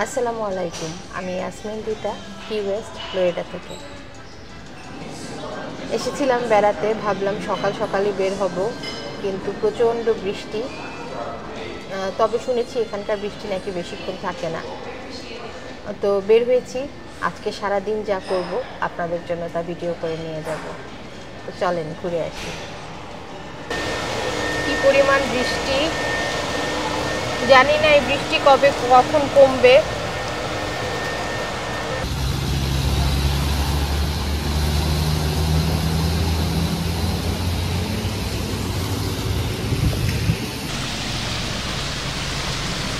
আসসালামু আলাইকুম। আমি ইয়াসমিন রিতা, কি ওয়েস্ট ফ্লোরিডা থেকে এসেছিলাম বেড়াতে। ভাবলাম সকাল সকালই বের হব, কিন্তু প্রচণ্ড বৃষ্টি। তবে শুনেছি এখানকার বৃষ্টি নাকি বেশিক্ষণ থাকে না। তো বের হয়েছি। আজকে সারা দিন যা করব আপনাদের জন্য তা ভিডিও করে নিয়ে যাব। তো চলেন ঘুরে আসি। কি পরিমাণ বৃষ্টি, জানি না এই বৃষ্টি কখন কমবে।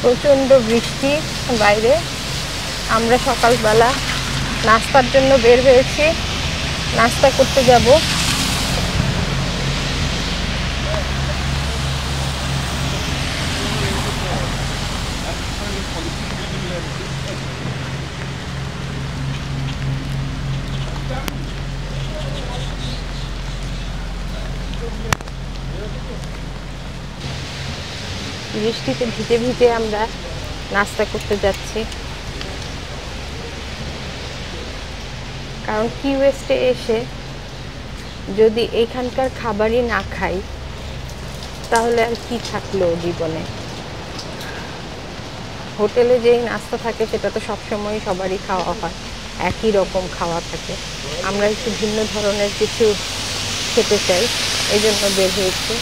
প্রচণ্ড বৃষ্টি বাইরে। আমরা সকালবেলা নাস্তার জন্য বের হয়েছি, নাস্তা করতে যাব। বৃষ্টিতে ভিজে ভিজে আমরা নাস্তা করতে যাচ্ছি, কারণ কি ওয়েস্টে এসে যদি এখানকার খাবারই না খাই তাহলে আর কি থাকলো জীবনে। হোটেলে যেই নাস্তা থাকে সেটা তো সবসময় সবারই খাওয়া হয়, একই রকম খাওয়া থাকে। আমরা একটু ভিন্ন ধরনের কিছু খেতে চাই, এই জন্য বের হয়েছি।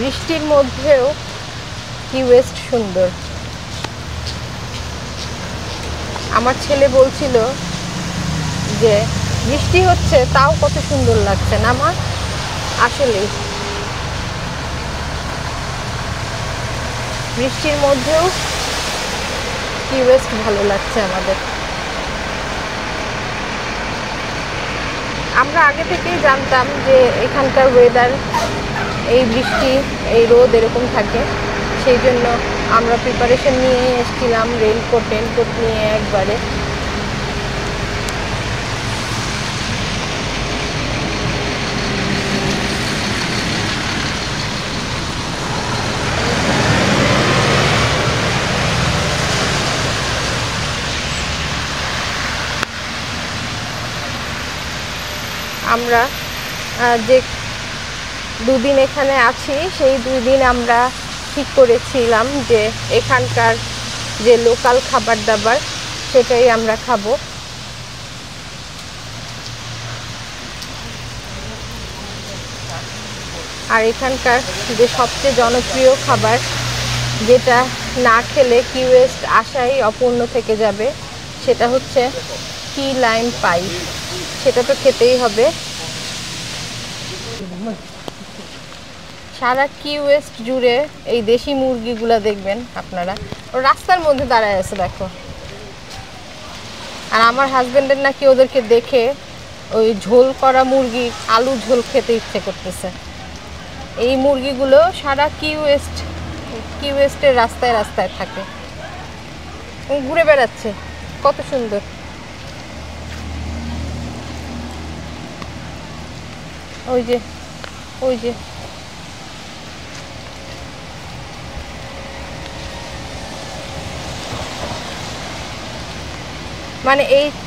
বৃষ্টির মধ্যেও কি ওয়েস্ট সুন্দর। আমার ছেলে বলছিল যে বৃষ্টি হচ্ছে তাও কত সুন্দর লাগছে না মা। আসলেই বৃষ্টির মধ্যেও কি ওয়েস্ট ভালো লাগছে আমাদের। আমরা আগে থেকেই জানতাম যে এখানকার ওয়েদার এই বৃষ্টি এই রোদ এরকম থাকে, সেই জন্য আমরা প্রিপারেশন নিয়ে এসেছিলাম রেইনকোট নিয়ে একবারে। আমরা যে দুদিন এখানে আছি সেই 2 দিন আমরা ঠিক করেছিলাম যে এখানকার যে লোকাল খাবার দাবার সেটাই আমরা খাবো। আর এখানকার যে সবচেয়ে জনপ্রিয় খাবার, যেটা না খেলে কি ওয়েস্ট আশাই অপূর্ণ থেকে যাবে, সেটা হচ্ছে কি লাইম পাই। সেটা তো খেতেই হবে। সারা কি ওয়েস্ট জুড়ে এই দেশি মুরগিগুলা দেখবেন আপনারা, রাস্তার মধ্যে দাঁড়ায় আছে দেখো। আর আমার হাজবেন্ডের নাকি ওদেরকে দেখে ওই ঝোল করা মুরগি আলু ঝোল খেতে ইচ্ছে করতেছে। এই মুরগিগুলো সারা কি ওয়েস্টের রাস্তায় রাস্তায় থাকে, ঘুরে বেড়াচ্ছে, কত সুন্দর। ওই যে মানে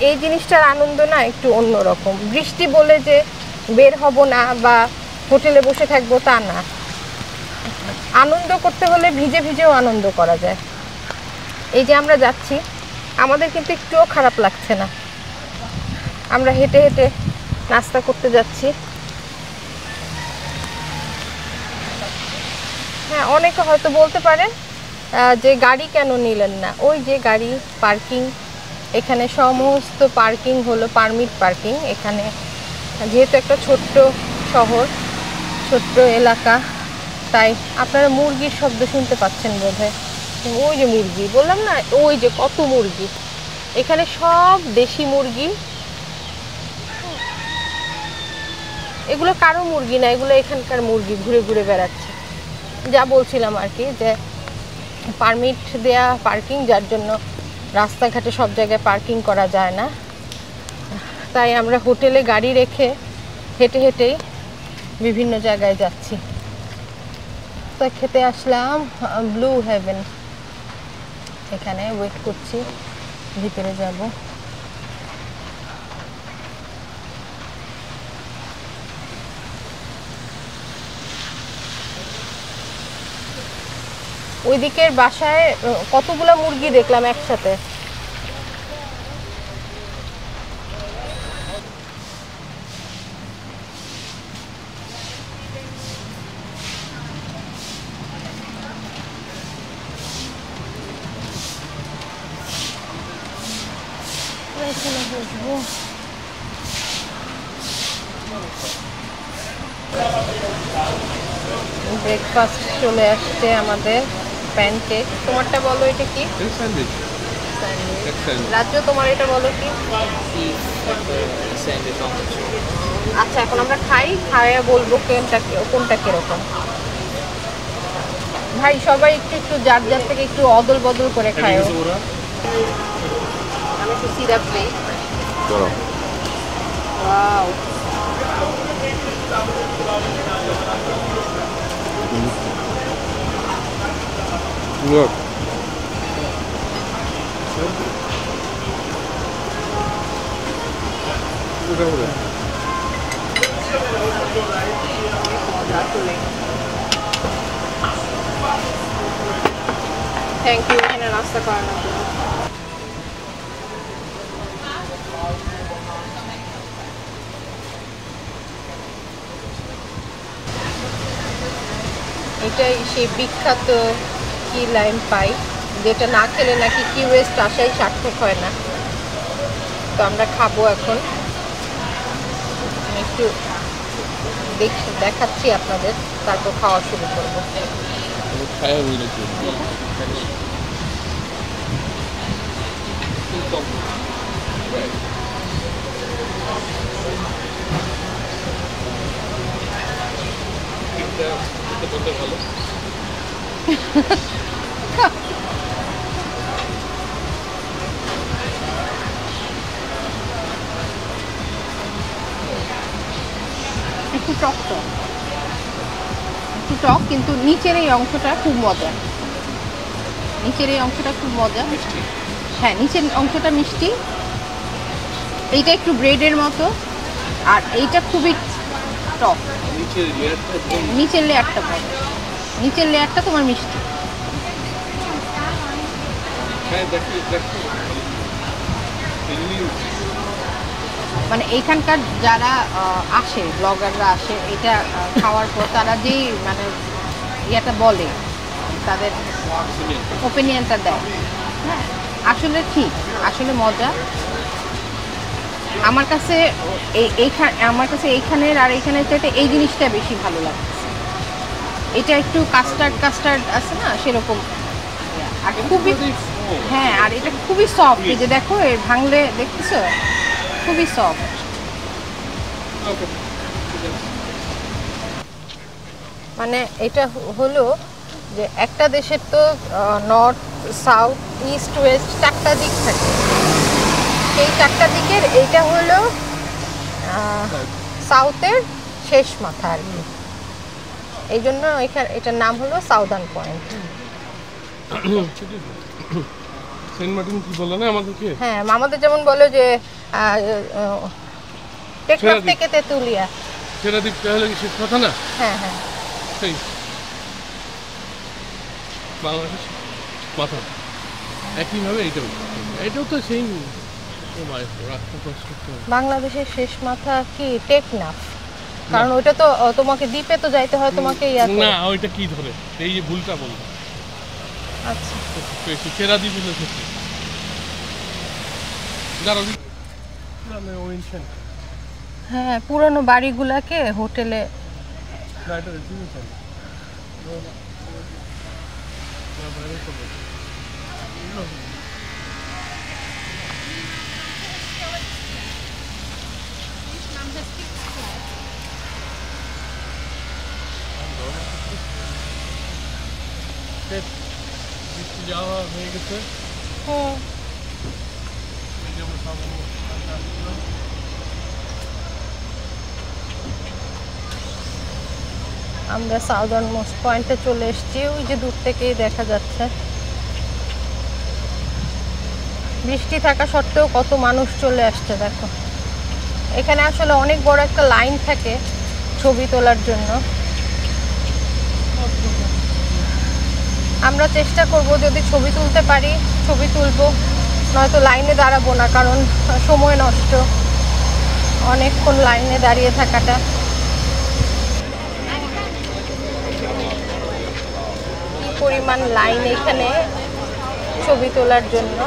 এই জিনিসটার আনন্দ না একটু অন্যরকম। বৃষ্টি বলে যে বের হব না বা হোটেলে বসে থাকবো তা না, আনন্দ করতে হলে ভিজে ভিজেও আনন্দ করা যায়। এই যে আমরা যাচ্ছি, আমাদের কিন্তু একটুও খারাপ লাগছে না। আমরা হেঁটে হেঁটে নাস্তা করতে যাচ্ছি। হ্যাঁ, অনেকে হয়তো বলতে পারে যে গাড়ি কেন নিলেন না। ওই যে গাড়ি পার্কিং, এখানে সমস্ত পার্কিং হলো পারমিট পার্কিং। এখানে যেহেতু একটা ছোট্ট শহর, ছোট্ট এলাকা, তাই আপনারা মুরগির শব্দ শুনতে পাচ্ছেন বোধহয়। ওই যে মুরগি বললাম না, ওই যে কত মুরগি। এখানে সব দেশি মুরগি, এগুলো কারো মুরগি না, এগুলো এখানকার মুরগি ঘুরে ঘুরে বেড়াচ্ছে। যা বলছিলাম আর কি, যে পারমিট দেয়া পার্কিং, যার জন্য রাস্তাঘাটে সব জায়গায় পার্কিং করা যায় না। তাই আমরা হোটেলে গাড়ি রেখে হেঁটে হেঁটেই বিভিন্ন জায়গায় যাচ্ছি। নাস্তা খেতে আসলাম ব্লু হেভেন। এখানে ওয়েট করছি, ভিতরে যাব। ওইদিকের বাসায় কতগুলা মুরগি দেখলাম একসাথে। ব্রেকফাস্ট চলে আসছে আমাদের, প্যানকেক। তোমারটা বলো এটা কি? স্যান্ডউইচ। রাজ্য তোমার এটা বলো কি? আচ্ছা এখন আমরা খাইয়া বলবো কোনটা কিরকম। ভাই সবাই একটু একটু যার যার থেকে একটু অদল বদল করে খায়। আমি একটু সিরাপ দিই। Wow, Look. থ্যাংক ইউ এখানে নাস্তা করানোর জন্য। এটাই সেই বিখ্যাত কি লাইম পাই, যেটা না খেলে নাকি কি ওয়েস্ট আসাই সার্থক হয় না। তো আমরা খাবো এখন, একটু দেখাচ্ছি আপনাদের, তারপর খাওয়া শুরু করবো। ভালো একটু টক টক, একটু টক, কিন্তু নিচের এই অংশটা খুব মজা। নিচের এই অংশটা খুব মজা। হ্যাঁ, নিচের অংশটা মিষ্টি, এইটা একটু ব্রেডের মতো, আর এইটা খুবই টক। নিচের লেয়ারটা মজা, নিচের লেয়ারটা তোমার মিষ্টি। মানে এইখানকার যারা আসে, ব্লগাররা আসে, এটা খাওয়ার পর তারা যেই মানে ইয়েটা বলে, তাদের ওপিনিয়নটা দেয়, হ্যাঁ আসলে ঠিক, আসলে মজা। আমার কাছে এইখানের আর এইখানের চাইতে এই জিনিসটা বেশি ভালো লাগছে। এটা একটু কাস্টার্ড আছে না, সেরকম। আর খুবই, হ্যাঁ, আর এটা খুবই সফট। এই যে দেখো, এর ভাঙলে দেখতেছো, খুবই সফট। মানে এটা হলো যে একটা দেশের তো নর্থ, সাউথ, ইস্ট, ওয়েস্ট 4টা দিক থাকে। এই 4টা দিকের এইটা হলো সাউথের শেষ মাথা আর কি। এই জন্য এটার নাম হলো সাউদার্ন পয়েন্ট। সেন্ট মার্টিন কি বলে না আমাদেরকে? হ্যাঁ, আমাদের যেমন বলে যে টেকনাফ থেকে তেতুলিয়া, সেটা দ্বীপটা হলো কি শেষ কথা না? হ্যাঁ হ্যাঁ, সেই বাংলাদেশ মাথা একইভাবে এটাও তো সেই বাংলাদেশের শেষ মাথা কি টেকনাফ? কারণ ওইটা তো তোমাকে দ্বীপে তো যাইতে হয়, তোমাকে না, ওইটা কি ধরে, এই যে ভুলটা বলবো। আচ্ছা, সেরা দ্বীপ হলো হ্যাঁ, পুরনো বাড়িগুলাকে হোটেলে যাওয়া হয়ে গেছে। আমরা সাউদার্ন মোস্ট পয়েন্টে চলে এসেছি। ওই যে দূর থেকেই দেখা যাচ্ছে। বৃষ্টি থাকা সত্ত্বেও কত মানুষ চলে আসছে দেখো। এখানে আসলে অনেক বড় একটা লাইন থাকে ছবি তোলার জন্য। আমরা চেষ্টা করব যদি ছবি তুলতে পারি ছবি তুলবো, নয়তো লাইনে দাঁড়াবো না, কারণ সময় নষ্ট অনেকক্ষণ লাইনে দাঁড়িয়ে থাকাটা। কি পরিমাণ লাইন এখানে ছবি তোলার জন্য।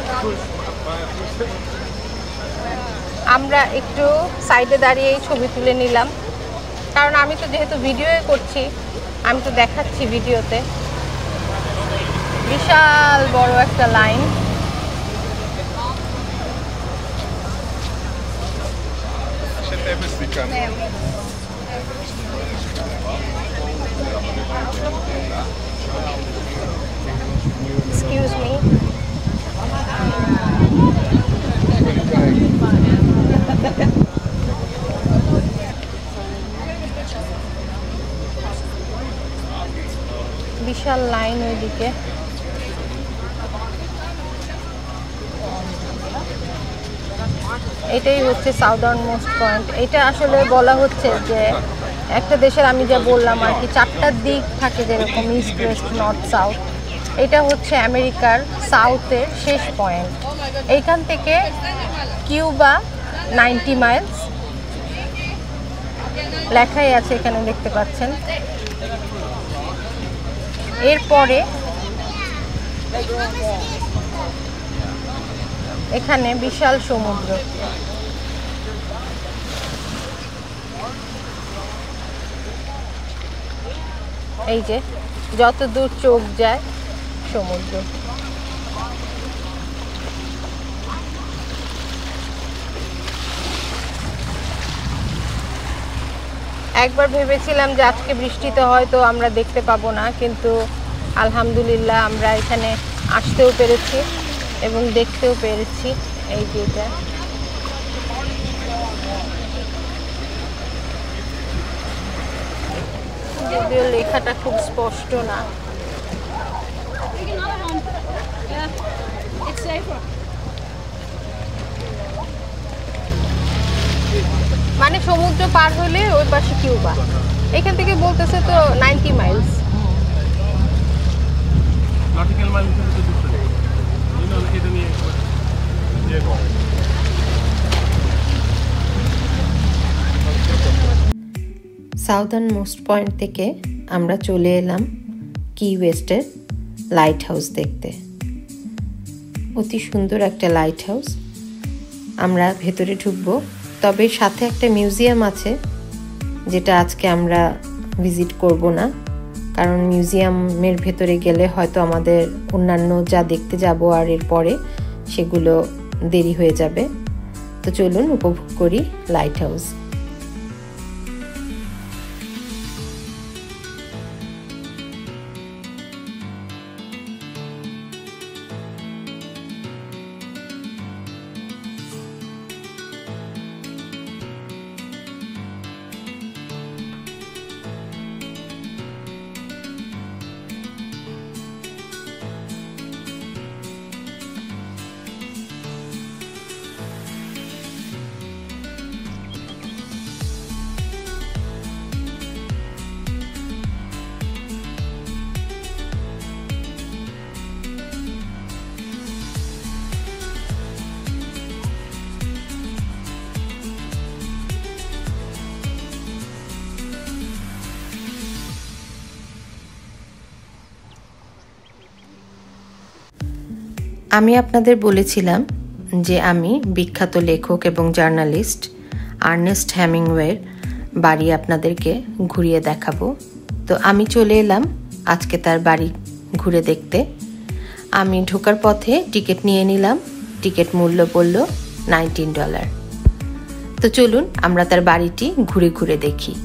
আমরা একটু সাইডে দাঁড়িয়েই ছবি তুলে নিলাম, কারণ আমি তো যেহেতু ভিডিও করছি, আমি তো দেখাচ্ছি ভিডিওতে। বিশাল বড় একটা লাইন। Excuse me. বিশাল লাইন ওইদিকে। এটাই হচ্ছে সাউদার্ন মোস্ট পয়েন্ট। এটা আসলে বলা হচ্ছে যে একটা দেশের, আমি যা বললাম আর কি, 4টা দিক থাকে যেরকম ইস্ট ওয়েস্ট নর্থ সাউথ। এটা হচ্ছে আমেরিকার সাউথের শেষ পয়েন্ট। এইখান থেকে কিউবা 90 মাইলস লেখাই আছে এখানে, দেখতে পাচ্ছেন। এরপরে এখানে বিশাল সমুদ্র। এই যে যত দূর চোখ যায় সমুদ্র। একবার ভেবেছিলাম যে আজকে বৃষ্টিতে হয়তো আমরা দেখতে পাবো না, কিন্তু আলহামদুলিল্লাহ আমরা এখানে আসতেও পেরেছি এবং দেখতেও পেরেছি। এই যে এটা যদিও লেখাটা খুব স্পষ্ট না। মানে সমুদ্র পার হলে ওই পাশে কিউবা। এখান থেকে বলতেছে তো 90 মাইলস। সাউদার্ন মোস্ট পয়েন্ট থেকে আমরা চলে এলাম কি ওয়েস্টের লাইট হাউস দেখতে। অতি সুন্দর একটা লাইট হাউস। আমরা ভেতরে ঢুকবো, তবে সাথে একটা মিউজিয়াম আছে যেটা আজকে আমরা ভিজিট করব না, কারণ মিউজিয়ামের ভেতরে গেলে হয়তো আমাদের অন্যান্য যা দেখতে যাব আর এর পরে সেগুলো দেরি হয়ে যাবে। তো চলুন উপভোগ করি লাইট হাউস। আমি আপনাদের বলেছিলাম যে আমি বিখ্যাত লেখক এবং জার্নালিস্ট আর্নেস্ট হেমিংওয়ের বাড়ি আপনাদেরকে ঘুরিয়ে দেখাবো। তো আমি চলে এলাম আজকে তার বাড়ি ঘুরে দেখতে। আমি ঢোকার পথে টিকিট নিয়ে নিলাম। টিকিট মূল্য পড়ল $19। তো চলুন আমরা তার বাড়িটি ঘুরে ঘুরে দেখি।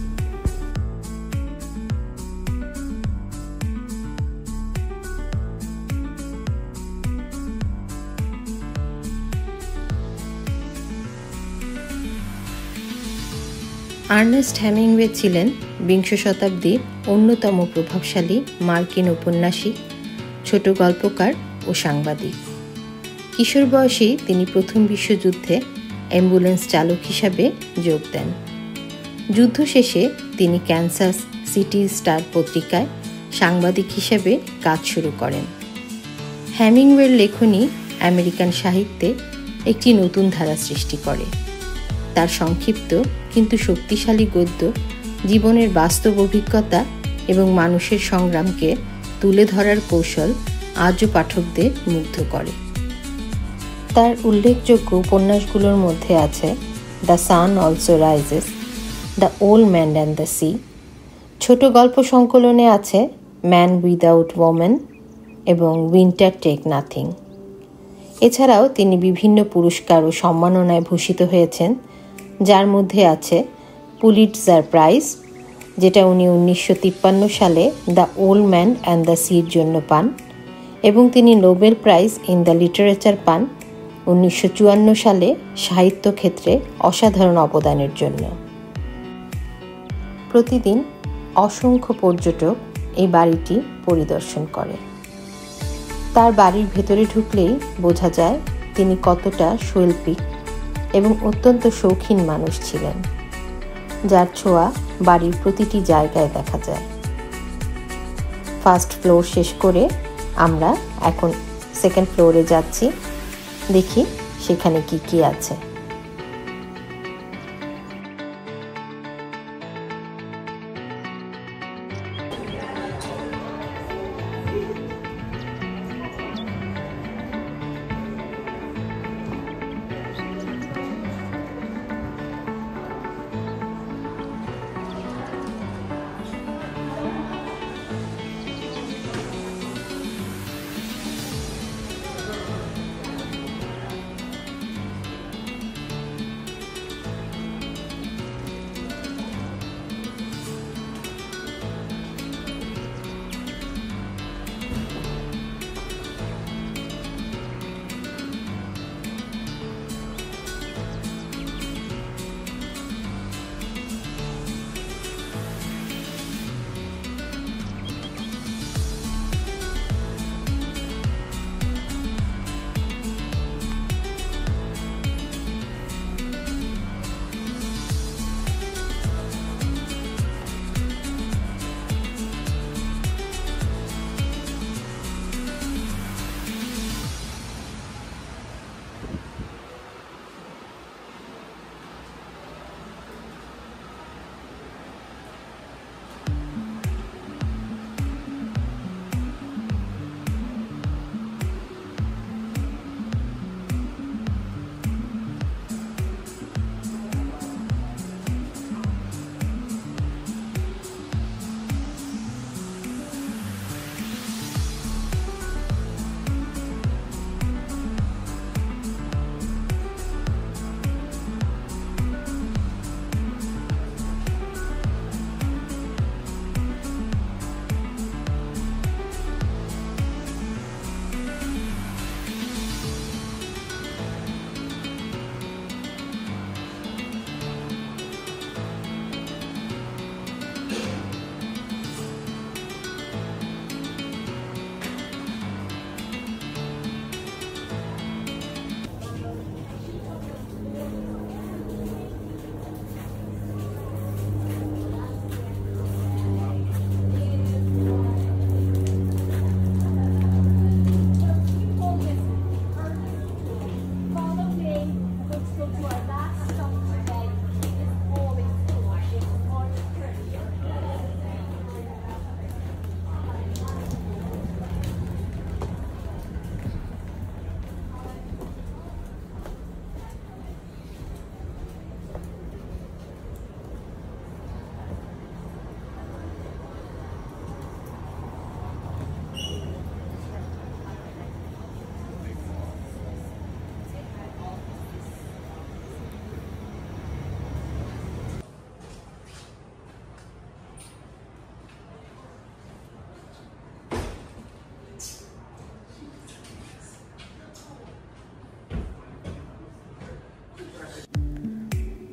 আর্নেস্ট হেমিংওয়ে ছিলেন বিংশ শতাব্দীর অন্যতম প্রভাবশালী মার্কিন ঔপন্যাসিক, ছোট গল্পকার ও সাংবাদিক। কিশোর বয়সেই তিনি প্রথম বিশ্বযুদ্ধে অ্যাম্বুলেন্স চালক হিসাবে যোগ দেন। যুদ্ধ শেষে তিনি ক্যানসাস সিটি স্টার পত্রিকায় সাংবাদিক হিসেবে কাজ শুরু করেন। হেমিংওয়ের লেখনী আমেরিকান সাহিত্যে একটি নতুন ধারা সৃষ্টি করে। তার সংক্ষিপ্ত কিন্তু শক্তিশালী গদ্য জীবনের বাস্তব অভিজ্ঞতা এবং মানুষের সংগ্রামকে তুলে ধরার কৌশল আজও পাঠকদের মুগ্ধ করে। তার উল্লেখযোগ্য উপন্যাসগুলোর মধ্যে আছে the sun also rises, the old man and the sea. ছোট গল্প সংকলনে আছে ম্যান উইদাউট ওম্যান এবং উইন্টার টেক নাথিং। এছাড়াও তিনি বিভিন্ন পুরস্কার ও সম্মাননায় ভূষিত হয়েছেন, যার মধ্যে আছে পুলিটজার প্রাইজ, যেটা উনি 1953 সালে the old man and the sea জন্য পান, এবং তিনি Nobel prize in the literature পান 1954 সালে সাহিত্য ক্ষেত্রে অসাধারণ অবদানের জন্য। প্রতিদিন অসংখ্য পর্যটক এই বাড়িটি পরিদর্শন করে। তার বাড়ির ভেতরে ঢুকলেই বোঝা যায় তিনি কতটা শৈল্পিক এবং অত্যন্ত শৌখিন মানুষ ছিলেন, যার ছোঁয়া বাড়ির প্রতিটি জায়গায় দেখা যায়। ফার্স্ট ফ্লোর শেষ করে আমরা এখন সেকেন্ড ফ্লোরে যাচ্ছি, দেখি সেখানে কি কি আছে।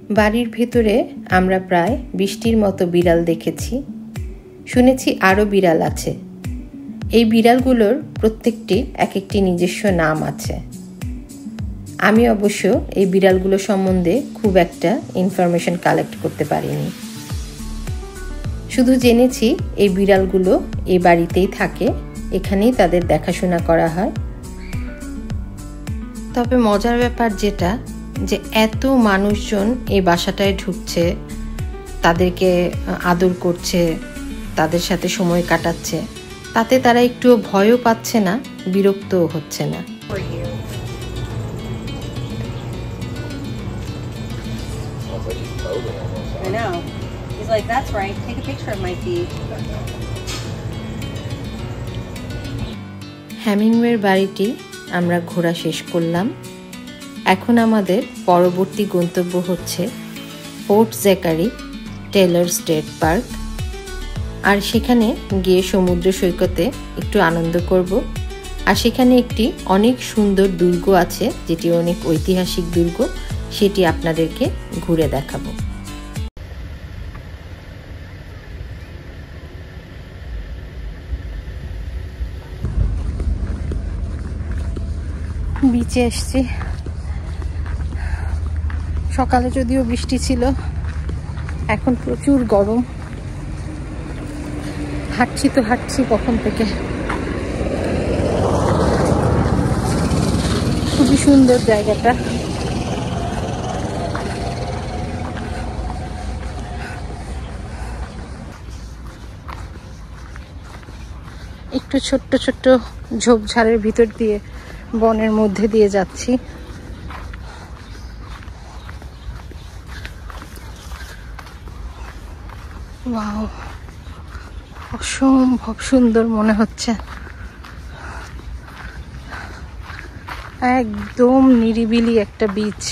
বাড়ির ভেতরে আমরা প্রায় 20টির মতো বিড়াল দেখেছি। শুনেছি আরও বিড়াল আছে। এই বিড়ালগুলোর প্রত্যেকটি এক একটি নিজস্ব নাম আছে। আমি অবশ্য এই বিড়ালগুলো সম্বন্ধে খুব একটা ইনফরমেশন কালেক্ট করতে পারিনি। শুধু জেনেছি এই বিড়ালগুলো এই বাড়িতেই থাকে, এখানেই তাদের দেখাশোনা করা হয়। তবে মজার ব্যাপার যেটা, যে এত মানুষজন এই বাসাটায় ঢুকছে, তাদেরকে আদর করছে, তাদের সাথে সময় কাটাচ্ছে, তাতে তারা একটু ভয়ও পাচ্ছে না, বিরক্তও হচ্ছে না। I know. He's like, that's right. Take a picture of my feet. হ্যামিংওয়ের বাড়িটি আমরা ঘোরা শেষ করলাম। এখন আমাদের পরবর্তী গন্তব্য হচ্ছে ফোর্ট জ্যাকারি টেলর স্টেট পার্ক। আর সেখানে গিয়ে সমুদ্র সৈকতে একটু আনন্দ করব। আর সেখানে একটি অনেক সুন্দর দুর্গ আছে, যেটি অনেক ঐতিহাসিক দুর্গ, সেটি আপনাদেরকে ঘুরে দেখাবো। বিচে এসছি। সকালে যদিও বৃষ্টি ছিল, এখন প্রচুর গরম। হাঁটছি কখন থেকে। খুবই সুন্দর জায়গাটা। একটু ছোট্ট ছোট্ট ঝোপঝাড়ের ভিতর দিয়ে, বনের মধ্যে দিয়ে যাচ্ছি। ওয়াও, অসম্ভব সুন্দর মনে হচ্ছে। একদম নিরিবিলি একটা বিচ।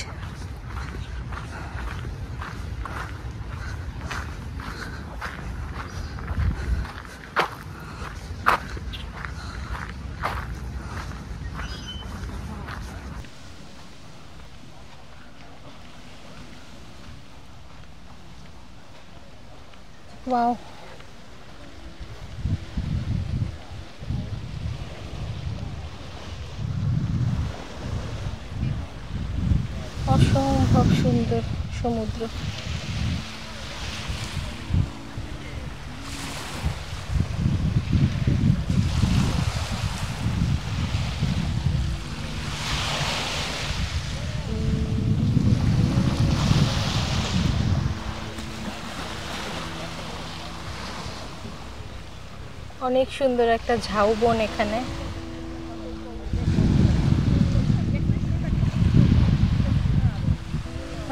ওয়াও, অসম্ভব সুন্দর সমুদ্র। অনেক সুন্দর একটা ঝাউবন এখানে।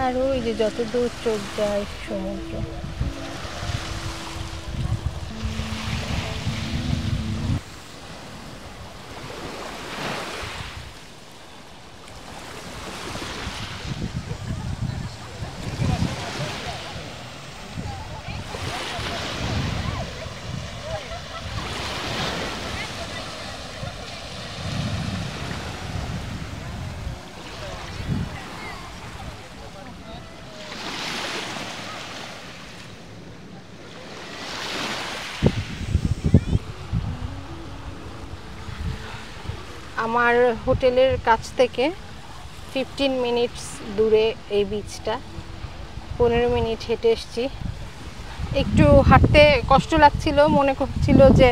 আর ওই যে যত দূর চোখ যায় সমুদ্র। আমার হোটেলের কাছ থেকে 15 মিনিটস দূরে এই বিচটা। 15 মিনিট হেঁটে এসেছি। একটু হাঁটতে কষ্ট লাগছিল, মনে করছিল যে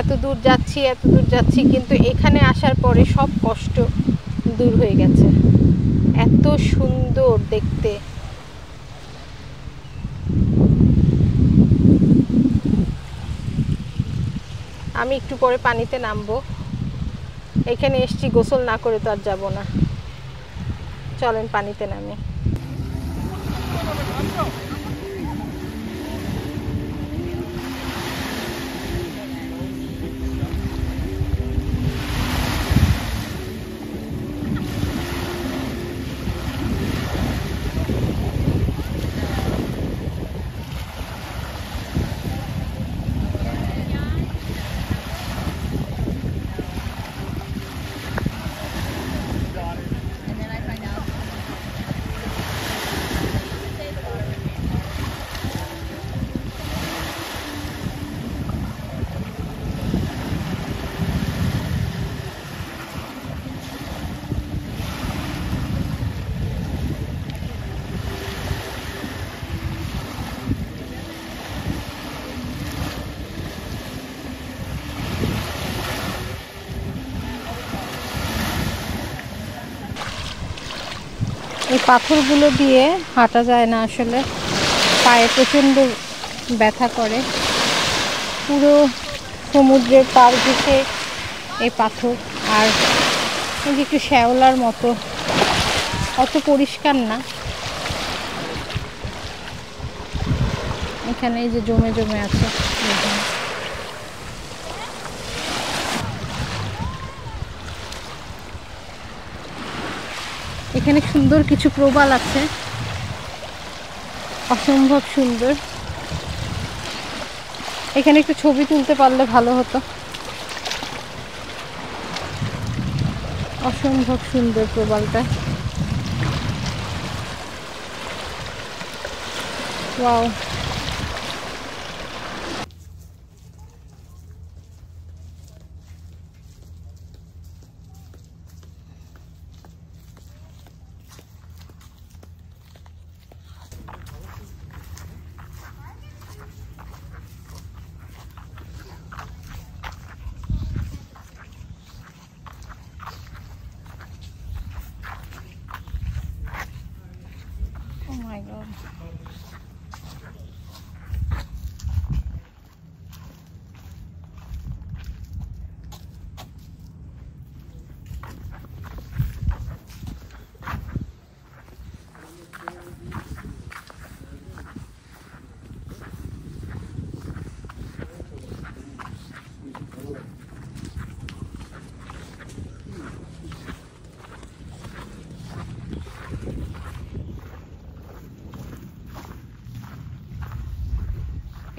এত দূর যাচ্ছি, কিন্তু এখানে আসার পরে সব কষ্ট দূর হয়ে গেছে। এত সুন্দর দেখতে। আমি একটু পরে পানিতে নামবো। এখানে এসছি, গোসল না করে তো আর যাবো না। চলেন পানিতে নামি। পাথরগুলো দিয়ে হাঁটা যায় না আসলে, পায়ে প্রচণ্ড ব্যথা করে। পুরো সমুদ্রের পার ঘেঁষে এই পাথর, আর এই যে একটু শ্যাওলার মতো, অত পরিষ্কার না। এখানে এই যে জমে জমে আছে। এখানে সুন্দর কিছু প্রবাল আছে, অসম্ভব সুন্দর। এখানে একটু ছবি তুলতে পারলে ভালো হতো। অসম্ভব সুন্দর প্রবালটা। Wow, oh my god.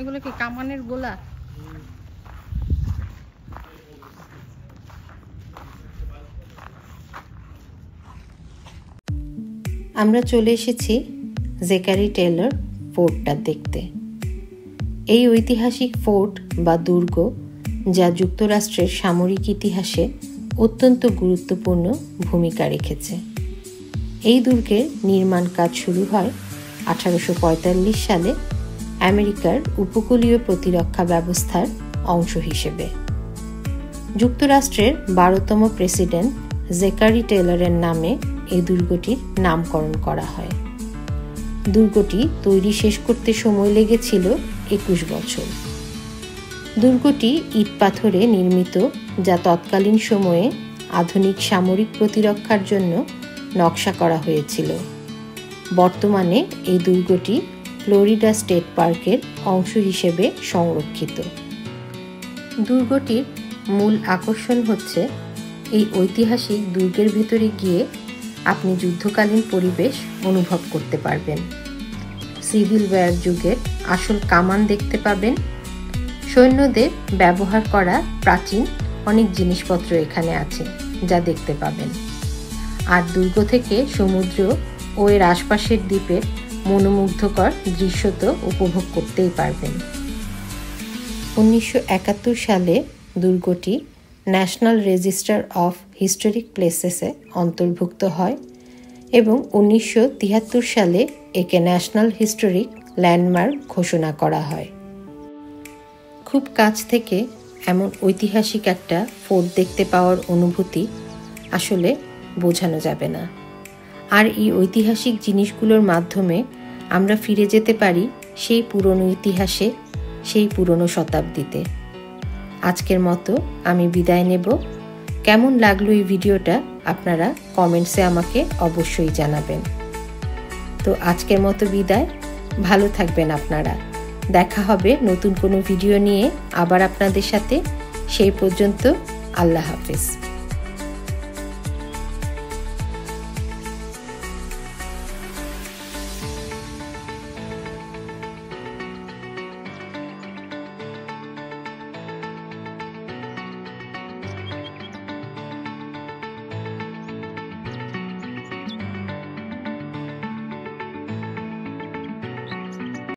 এগুলো কি কামানের গোলা? আমরা চলে এসেছি জেকারি টেলর ফোর্টটা দেখতে। এই ঐতিহাসিক ফোর্ট বা দুর্গ, যা যুক্তরাষ্ট্রের সামরিক ইতিহাসে অত্যন্ত গুরুত্বপূর্ণ ভূমিকা রেখেছে। এই দুর্গের নির্মাণ কাজ শুরু হয় 1845 সালে আমেরিকার উপকূলীয় প্রতিরক্ষা ব্যবস্থার অংশ হিসেবে। যুক্তরাষ্ট্রের 12তম প্রেসিডেন্ট জেকারি টেলরের নামে এই দুর্গটির নামকরণ করা হয়। দুর্গটি তৈরি শেষ করতে সময় লেগেছিল 21 বছর। দুর্গটি ইট পাথরে নির্মিত, যা তৎকালীন সময়ে আধুনিক সামরিক প্রতিরক্ষার জন্য নকশা করা হয়েছিল। বর্তমানে এই দুর্গটি ফ্লোরিডা স্টেট পার্কের অংশ হিসেবে সংরক্ষিত। দুর্গটির মূল আকর্ষণ হচ্ছে এই ঐতিহাসিক দুর্গের ভেতরে গিয়ে আপনি যুদ্ধকালীন পরিবেশ অনুভব করতে পারবেন। সিভিল ওয়ার যুগের আসল কামান দেখতে পাবেন। সৈন্যদের ব্যবহার করা প্রাচীন অনেক জিনিসপত্র এখানে আছে, যা দেখতে পাবেন। আর দুর্গ থেকে সমুদ্র ও এর আশপাশের দ্বীপের মনোমুগ্ধকর দৃশ্য তো উপভোগ করতেই পারবেন। 1971 সালে দুর্গটি ন্যাশনাল রেজিস্টার অফ হিস্টোরিক প্লেসেসে অন্তর্ভুক্ত হয় এবং 1973 সালে একে ন্যাশনাল হিস্টোরিক ল্যান্ডমার্ক ঘোষণা করা হয়। খুব কাছ থেকে এমন ঐতিহাসিক একটা ফোর্ট দেখতে পাওয়ার অনুভূতি আসলে বোঝানো যাবে না। আর এই ঐতিহাসিক জিনিসগুলোর মাধ্যমে আমরা ফিরে যেতে পারি সেই পুরনো ইতিহাসে, সেই পুরনো শতাব্দীতে। আজকের মতো আমি বিদায় নেব। কেমন লাগলো এই ভিডিওটা আপনারা কমেন্টসে আমাকে অবশ্যই জানাবেন। তো আজকের মতো বিদায়, ভালো থাকবেন আপনারা। দেখা হবে নতুন কোনো ভিডিও নিয়ে আবার আপনাদের সাথে। সেই পর্যন্ত আল্লাহ হাফেজ।